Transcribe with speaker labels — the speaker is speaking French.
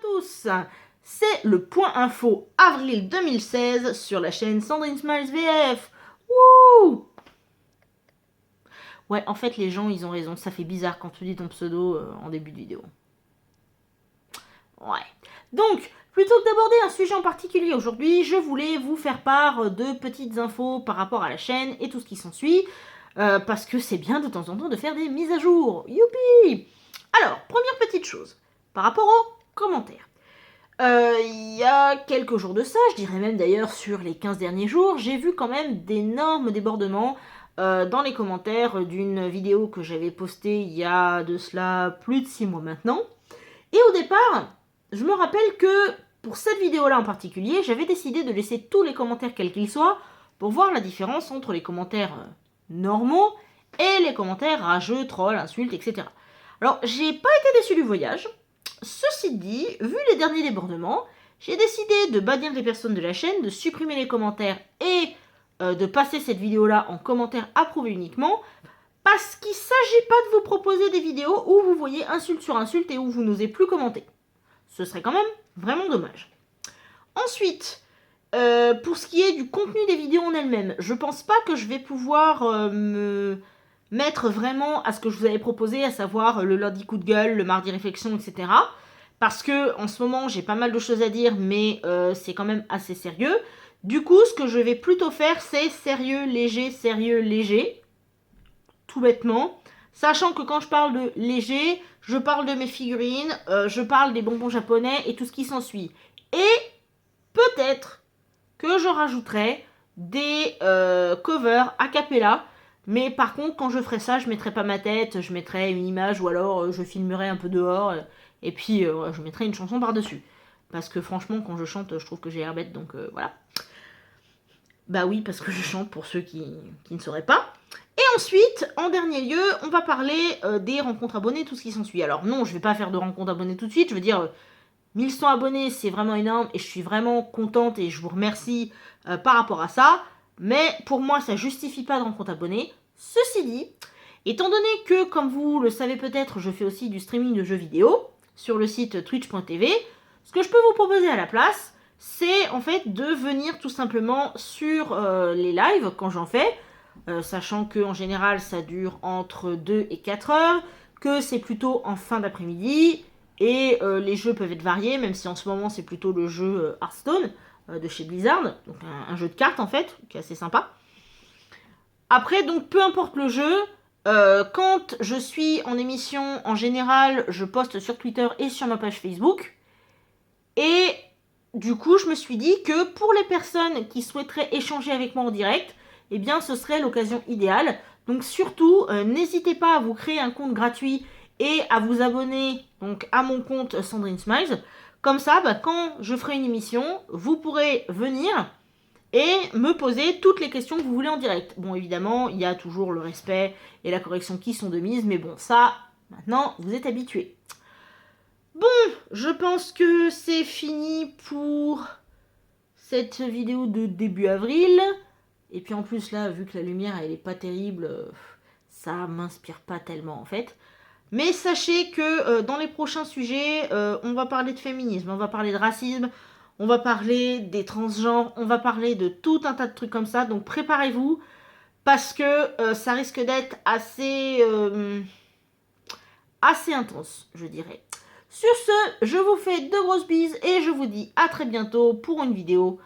Speaker 1: tous, c'est le point info avril 2016 sur la chaîne Sandrine Smiles VF. Wouh! Ouais, en fait les gens ils ont raison, ça fait bizarre quand tu dis ton pseudo en début de vidéo. Ouais. Donc, plutôt que d'aborder un sujet en particulier aujourd'hui, je voulais vous faire part de petites infos par rapport à la chaîne et tout ce qui s'ensuit, parce que c'est bien de temps en temps de faire des mises à jour. Youpi! Alors, première petite chose, par rapport aux commentaires. Il y a quelques jours de ça, je dirais même d'ailleurs sur les 15 derniers jours, j'ai vu quand même d'énormes débordements dans les commentaires d'une vidéo que j'avais postée il y a de cela plus de 6 mois maintenant. Et au départ, je me rappelle que pour cette vidéo-là en particulier, j'avais décidé de laisser tous les commentaires quels qu'ils soient pour voir la différence entre les commentaires normaux et les commentaires rageux, trolls, insultes, etc. Alors, j'ai pas été déçue du voyage. Ceci dit, vu les derniers débordements, j'ai décidé de bannir les personnes de la chaîne, de supprimer les commentaires et de passer cette vidéo-là en commentaire approuvé uniquement, parce qu'il ne s'agit pas de vous proposer des vidéos où vous voyez insulte sur insulte et où vous n'osez plus commenter. Ce serait quand même vraiment dommage. Ensuite, pour ce qui est du contenu des vidéos en elles-mêmes, je pense pas que je vais pouvoir me mettre vraiment à ce que je vous avais proposé, à savoir le lundi coup de gueule, le mardi réflexion, etc. Parce que en ce moment, j'ai pas mal de choses à dire, mais c'est quand même assez sérieux. Du coup, ce que je vais plutôt faire, c'est sérieux, léger, tout bêtement. Sachant que quand je parle de léger, je parle de mes figurines, je parle des bonbons japonais et tout ce qui s'ensuit. Et peut-être que je rajouterai des covers a cappella. Mais par contre, quand je ferai ça, je mettrai pas ma tête, je mettrai une image ou alors je filmerai un peu dehors et puis je mettrai une chanson par-dessus. Parce que franchement, quand je chante, je trouve que j'ai l'air bête, donc voilà. Bah oui, parce que je chante pour ceux qui ne sauraient pas. Et ensuite, en dernier lieu, on va parler des rencontres abonnés, tout ce qui s'ensuit. Alors non, je vais pas faire de rencontres abonnés tout de suite, je veux dire, 1100 abonnés, c'est vraiment énorme et je suis vraiment contente et je vous remercie par rapport à ça. Mais pour moi, ça justifie pas de rencontre abonnés. Ceci dit, étant donné que, comme vous le savez peut-être, je fais aussi du streaming de jeux vidéo sur le site twitch.tv, ce que je peux vous proposer à la place, c'est en fait de venir tout simplement sur les lives quand j'en fais, sachant que en général ça dure entre 2 et 4 heures, que c'est plutôt en fin d'après-midi, et les jeux peuvent être variés, même si en ce moment c'est plutôt le jeu Hearthstone de chez Blizzard, donc un jeu de cartes en fait, qui est assez sympa. Après, donc peu importe le jeu, quand je suis en émission, en général, je poste sur Twitter et sur ma page Facebook. Et du coup, je me suis dit que pour les personnes qui souhaiteraient échanger avec moi en direct, eh bien, ce serait l'occasion idéale. Donc surtout, n'hésitez pas à vous créer un compte gratuit et à vous abonner donc à mon compte Sandrine Smiles. Comme ça, bah, quand je ferai une émission, vous pourrez venir et me poser toutes les questions que vous voulez en direct. Bon, évidemment, il y a toujours le respect et la correction qui sont de mise, mais bon, ça, maintenant, vous êtes habitués. Bon, je pense que c'est fini pour cette vidéo de début avril. Et puis en plus, là, vu que la lumière, elle est pas terrible, ça m'inspire pas tellement, en fait. Mais sachez que dans les prochains sujets, on va parler de féminisme, on va parler de racisme, on va parler des transgenres, on va parler de tout un tas de trucs comme ça. Donc préparez-vous, parce que ça risque d'être assez intense, je dirais. Sur ce, je vous fais de grosses bises et je vous dis à très bientôt pour une vidéo